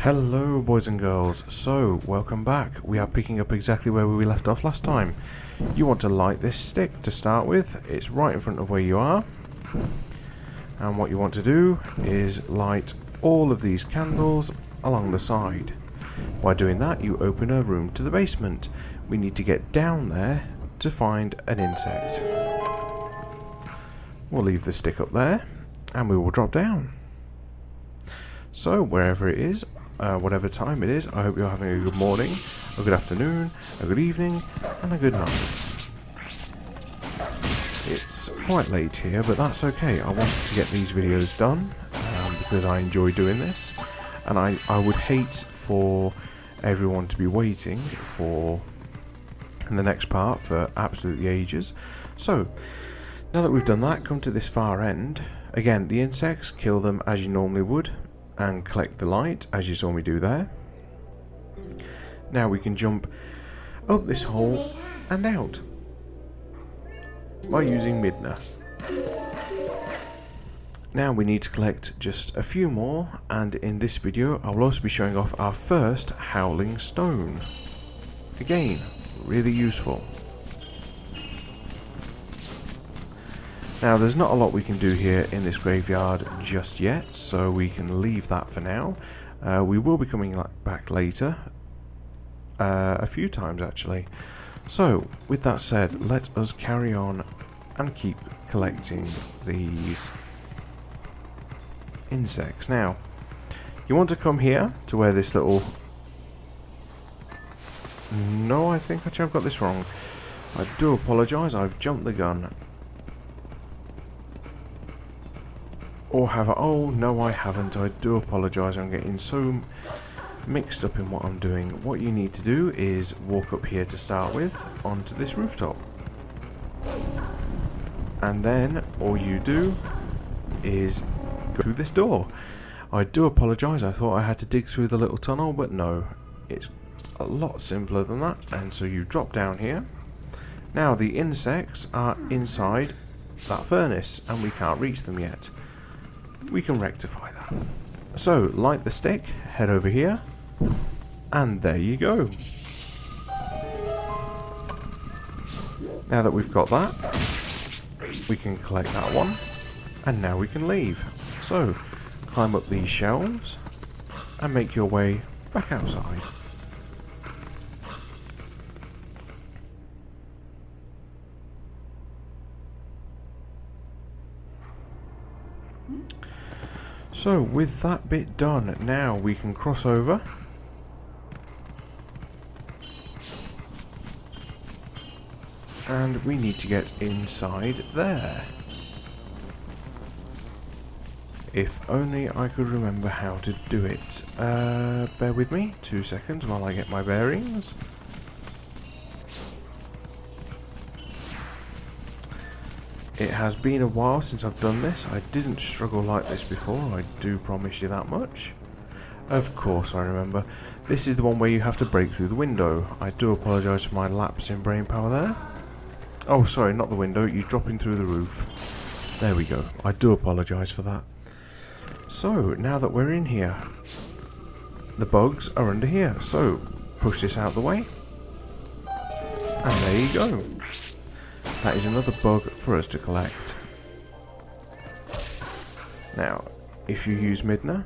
Hello boys and girls, so welcome back. We are picking up exactly where we left off last time. You want to light this stick to start with. It's right in front of where you are. And what you want to do is light all of these candles along the side. By doing that you open a room to the basement. We need to get down there to find an insect. We'll leave the stick up there and we will drop down. So wherever it is, whatever time it is, I hope you're having a good morning, a good afternoon, a good evening, and a good night. It's quite late here, but that's okay. I wanted to get these videos done because I enjoy doing this, and I would hate for everyone to be waiting for the next part for absolutely ages. So, now that we've done that, come to this far end. Again, the insects, kill them as you normally would, and collect the light as you saw me do there. Now we can jump up this hole and out by using Midna. Now we need to collect just a few more, and in this video I will also be showing off our first howling stone. Again, really useful. Now there's not a lot we can do here in this graveyard just yet, so we can leave that for now. We will be coming back later, a few times actually. So with that said, let us carry on and keep collecting these insects. Now you want to come here to where this little... No, I think actually I've got this wrong. I do apologise, I've jumped the gun. Or have I? Oh, no I haven't. I do apologise. I'm getting so mixed up in what I'm doing. What you need to do is walk up here to start with, onto this rooftop. And then all you do is go through this door. I do apologise. I thought I had to dig through the little tunnel, but no. It's a lot simpler than that. And so you drop down here. Now the insects are inside that furnace and we can't reach them yet. We can rectify that. So, light the stick, head over here, and there you go. Now that we've got that, we can collect that one, and now we can leave. So, climb up these shelves, and make your way back outside. So with that bit done, now we can cross over and we need to get inside there. If only I could remember how to do it. Bear with me 2 seconds while I get my bearings. It has been a while since I've done this. I didn't struggle like this before, I do promise you that much. Of course I remember. This is the one where you have to break through the window. I do apologise for my lapse in brain power there. Oh sorry, not the window, you're dropping through the roof. There we go, I do apologise for that. So, now that we're in here, the bugs are under here, so push this out the way. And there you go. That is another bug for us to collect. Now, if you use Midna,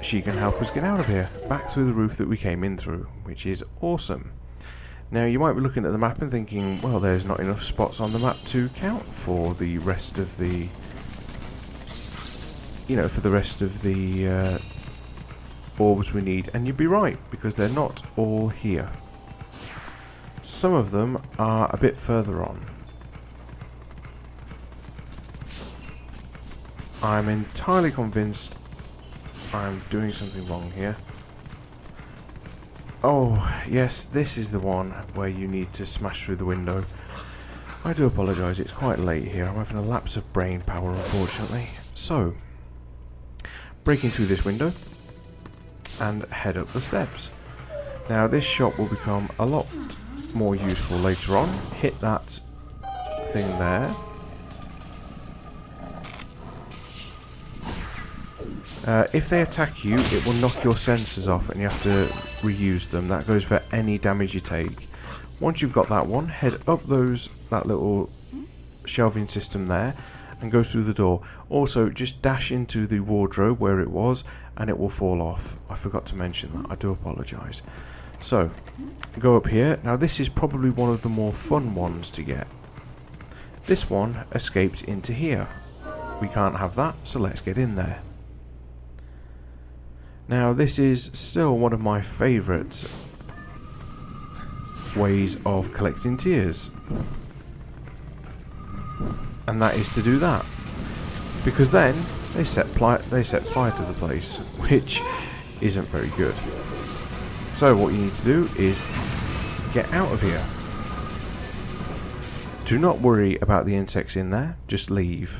she can help us get out of here, back through the roof that we came in through, which is awesome. Now, you might be looking at the map and thinking, well, there's not enough spots on the map to count for the rest of the... for the rest of the orbs we need. And you'd be right, because they're not all here. Some of them are a bit further on. I'm entirely convinced I'm doing something wrong here. Oh, yes, this is the one where you need to smash through the window. I do apologise, it's quite late here. I'm having a lapse of brain power, unfortunately. So, breaking through this window and head up the steps. Now, this shop will become a lot more useful later on. Hit that thing there If they attack you, it will knock your sensors off and you have to reuse them. That goes for any damage you take. Once you've got that one, head up that little shelving system there and go through the door. Also, just dash into the wardrobe where it was and it will fall off. I forgot to mention that. I do apologise. So, go up here. Now this is probably one of the more fun ones to get. This one escaped into here. We can't have that, so let's get in there. Now this is still one of my favourite ways of collecting tears. And that is to do that. Because then they set fire to the place, which isn't very good. So what you need to do is get out of here. Do not worry about the insects in there, just leave.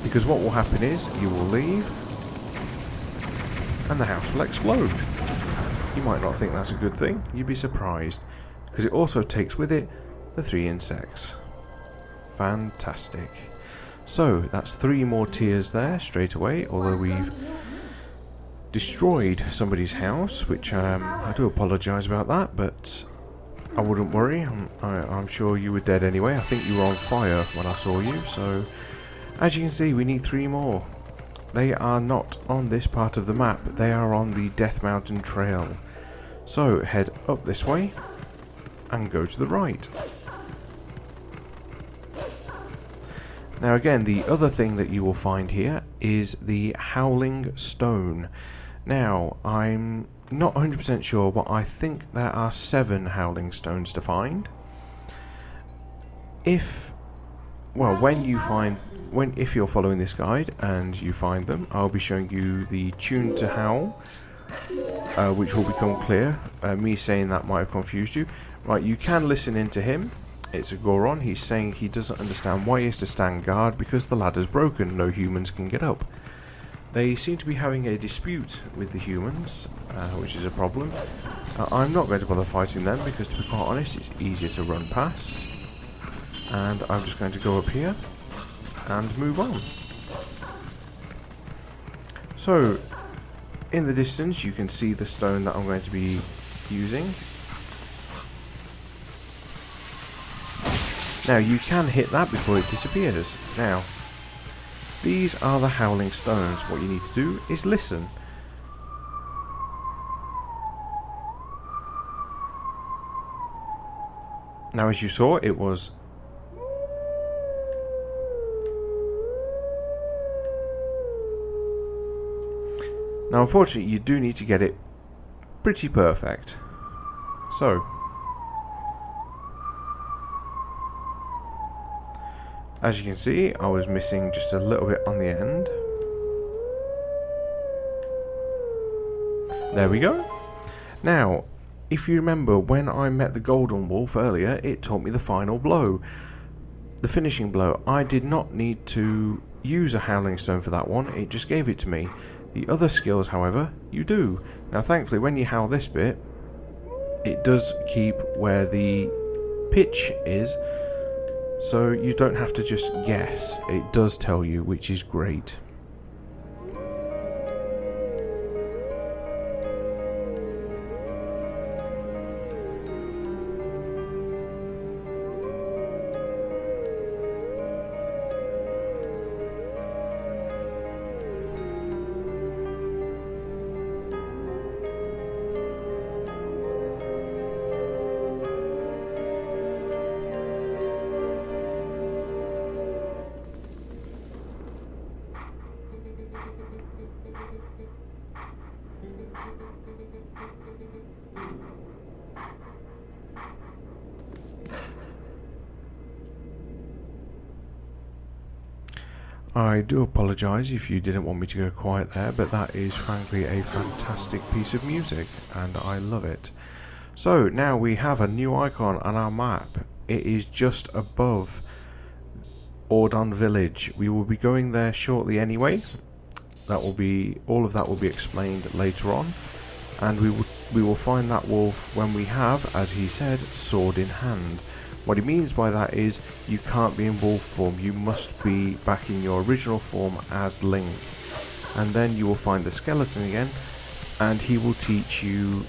Because what will happen is, you will leave, and the house will explode. You might not think that's a good thing, you'd be surprised. Because it also takes with it the 3 insects. Fantastic. So, that's 3 more tears there, straight away, although we've destroyed somebody's house, which I do apologise about that, but I wouldn't worry. I'm sure you were dead anyway. I think you were on fire when I saw you, so as you can see, we need 3 more. They are not on this part of the map, they are on the Death Mountain Trail. So head up this way and go to the right. Now again, the other thing that you will find here is the Howling Stone. Now, I'm not 100% sure, but I think there are 7 Howling Stones to find. If you're following this guide and you find them, I'll be showing you the tune to howl, which will become clear. Me saying that might have confused you. Right, you can listen into him. It's a Goron. He's saying he doesn't understand why he has to stand guard because the ladder's broken. No humans can get up. They seem to be having a dispute with the humans, which is a problem. I'm not going to bother fighting them because, to be quite honest, it's easier to run past. And I'm just going to go up here and move on. So, in the distance you can see the stone that I'm going to be using. Now you can hit that before it disappears. Now, these are the Howling Stones. What you need to do is listen. Now as you saw, it was now unfortunately you do need to get it pretty perfect. So as you can see, I was missing just a little bit on the end. There we go. Now, if you remember when I met the Golden Wolf earlier, it taught me the final blow. The finishing blow. I did not need to use a Howling Stone for that one, it just gave it to me. The other skills, however, you do. Now thankfully, when you howl this bit, it does keep where the pitch is, so you don't have to just guess. It does tell you, which is great. I do apologise if you didn't want me to go quiet there, but that is frankly a fantastic piece of music and I love it. So now we have a new icon on our map. It is just above Ordon Village. We will be going there shortly anyway. All of that will be explained later on, and we will find that wolf when we have, as he said, sword in hand, What he means by that is you can't be in wolf form, you must be back in your original form as Link. And then you will find the skeleton again, and he will teach you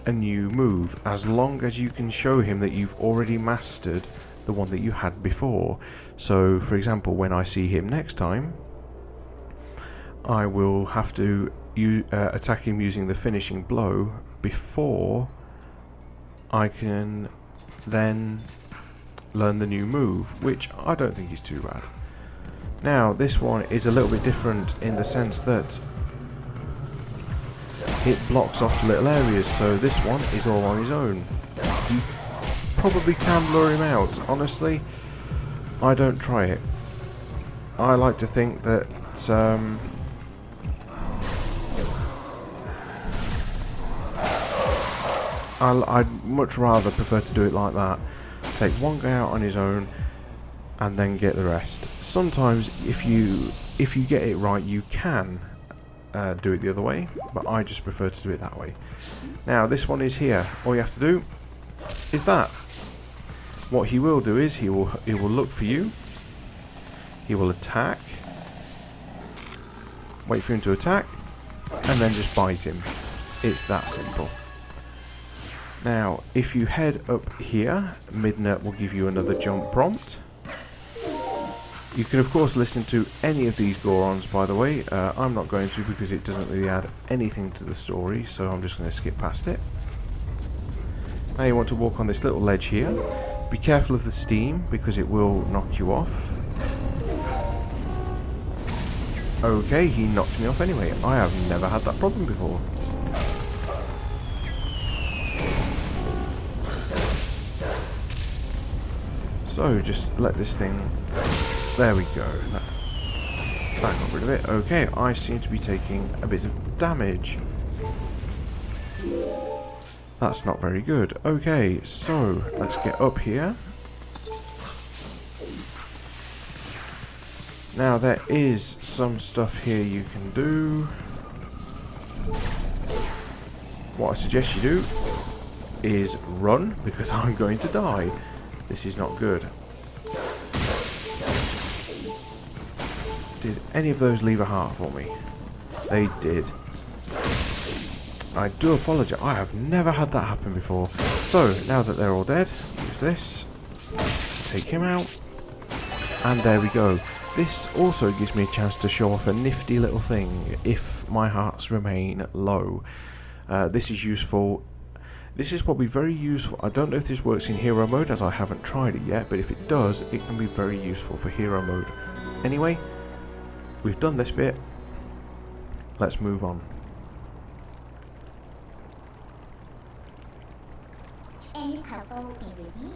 a new move, as long as you can show him that you've already mastered the one that you had before. So, for example, when I see him next time, I will have to attack him using the finishing blow before I can then learn the new move, which I don't think is too bad. Now, this one is a little bit different in the sense that it blocks off little areas, so this one is all on his own. You probably can lure him out. Honestly, I don't try it. I like to think that I'd much rather prefer to do it like that. Take one guy out on his own and then get the rest. Sometimes if you get it right, you can do it the other way, but I just prefer to do it that way. Now this one is here. All you have to do is that. What he will do is he will look for you. He will attack. Wait for him to attack, and then just bite him. It's that simple. Now, if you head up here, Midna will give you another jump prompt. You can of course listen to any of these Gorons, by the way. I'm not going to because it doesn't really add anything to the story, so I'm just going to skip past it. Now you want to walk on this little ledge here. Be careful of the steam because it will knock you off. Okay, he knocked me off anyway. I have never had that problem before. So just let this thing... There we go. That got rid of it. Okay, I seem to be taking a bit of damage. That's not very good. Okay, so let's get up here. Now there is some stuff here you can do. What I suggest you do is run, because I'm going to die. This is not good. Did any of those leave a heart for me? They did. I do apologise. I have never had that happen before. So, now that they're all dead, use this. Take him out. And there we go. This also gives me a chance to show off a nifty little thing if my hearts remain low. This is useful. This is probably very useful. I don't know if this works in hero mode, as I haven't tried it yet, but if it does, it can be very useful for hero mode. Anyway, we've done this bit. Let's move on. Any couple in with me?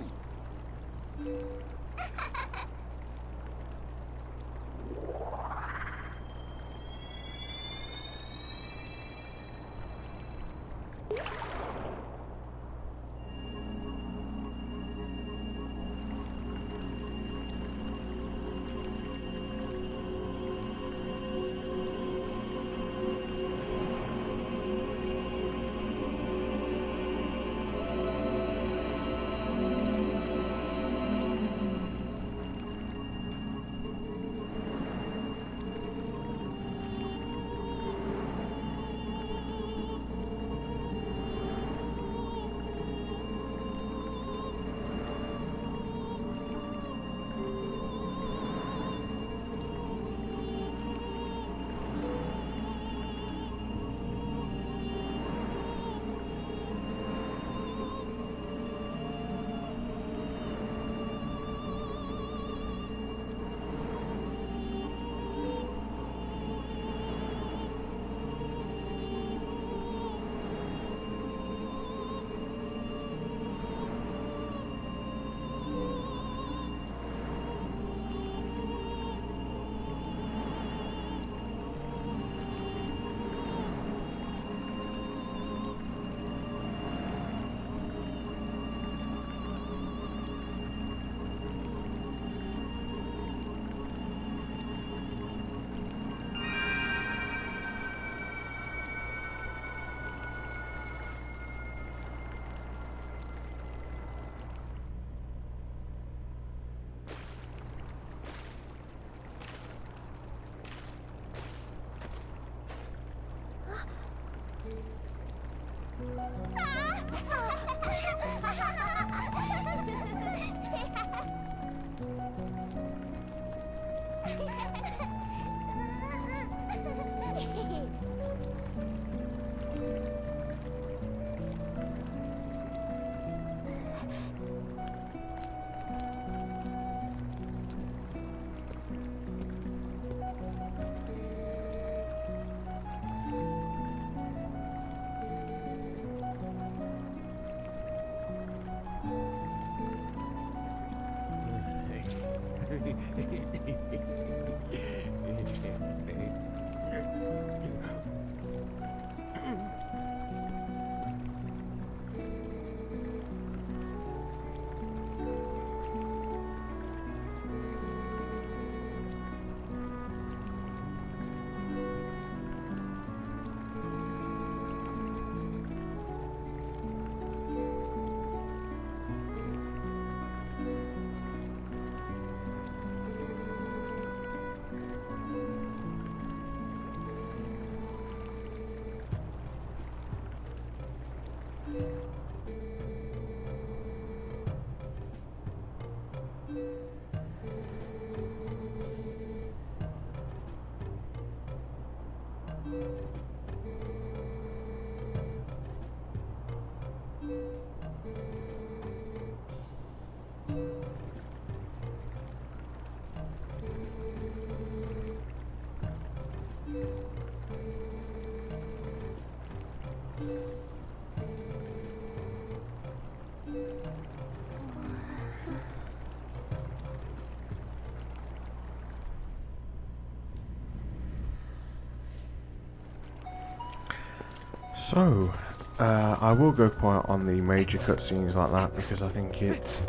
So, I will go quiet on the major cutscenes like that because I think it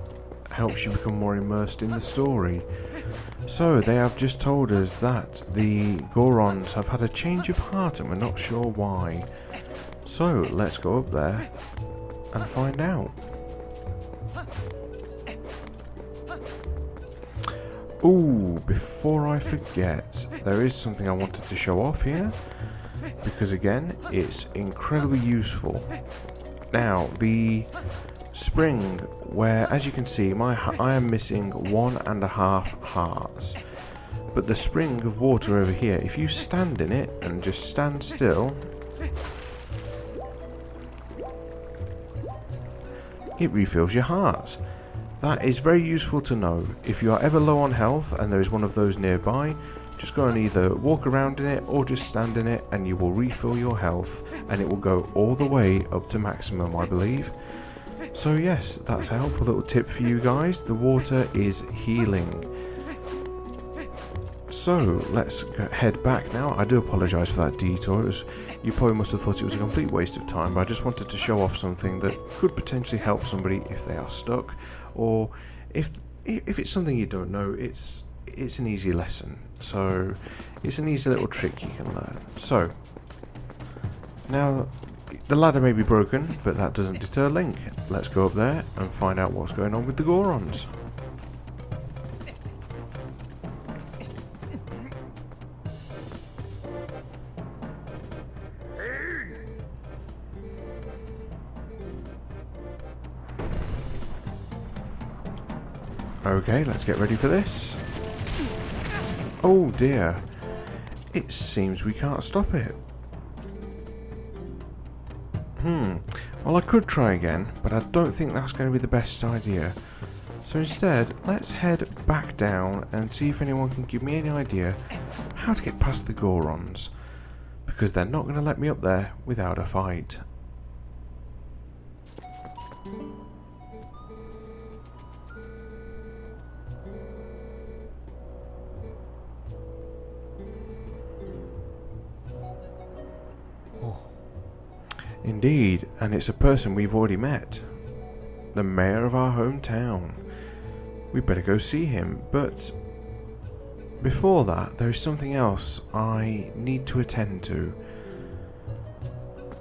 helps you become more immersed in the story. So, they have just told us that the Gorons have had a change of heart and we're not sure why. So, let's go up there and find out. Ooh, before I forget, there is something I wanted to show off here, because again, it's incredibly useful. Now, the spring, where, as you can see, I am missing 1.5 hearts, but the spring of water over here, if you stand in it and just stand still, it refills your hearts. That is very useful to know. If you are ever low on health and there is one of those nearby, just go and either walk around in it or just stand in it and you will refill your health, and it will go all the way up to maximum, I believe. So yes, that's a helpful little tip for you guys. The water is healing. So let's head back now. I do apologise for that detour. You probably must have thought it was a complete waste of time, but I just wanted to show off something that could potentially help somebody if they are stuck, or if it's something you don't know. It's an easy lesson, so it's an easy little trick you can learn. So now the ladder may be broken, but that doesn't deter Link. Let's go up there and find out what's going on with the Gorons. Okay, let's get ready for this. Oh dear. It seems we can't stop it. Well, I could try again, but I don't think that's going to be the best idea. So instead, let's head back down and see if anyone can give me any idea how to get past the Gorons, because they're not going to let me up there without a fight. Indeed, and it's a person we've already met. The mayor of our hometown. We better go see him, but before that, there is something else I need to attend to.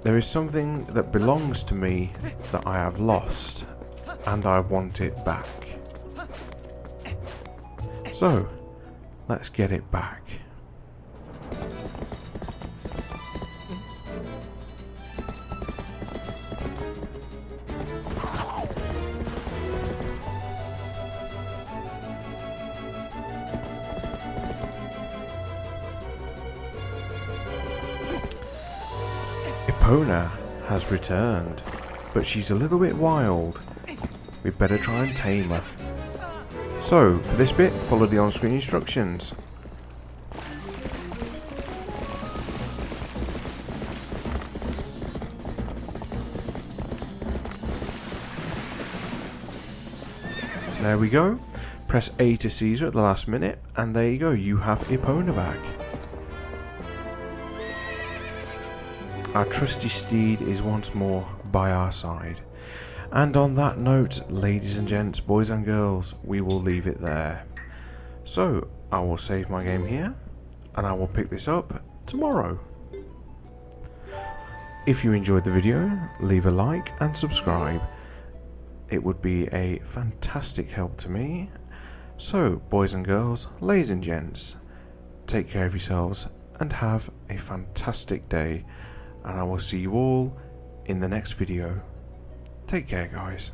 There is something that belongs to me that I have lost, and I want it back. So, let's get it back. Epona has returned, but she's a little bit wild. We'd better try and tame her. So, for this bit, follow the on-screen instructions. There we go. Press A to seize her at the last minute, and there you go, you have Epona back. Our trusty steed is once more by our side. And on that note, ladies and gents, boys and girls, we will leave it there. So, I will save my game here, and I will pick this up tomorrow. If you enjoyed the video, leave a like and subscribe. It would be a fantastic help to me. So, boys and girls, ladies and gents, take care of yourselves and have a fantastic day. And I will see you all in the next video. Take care, guys.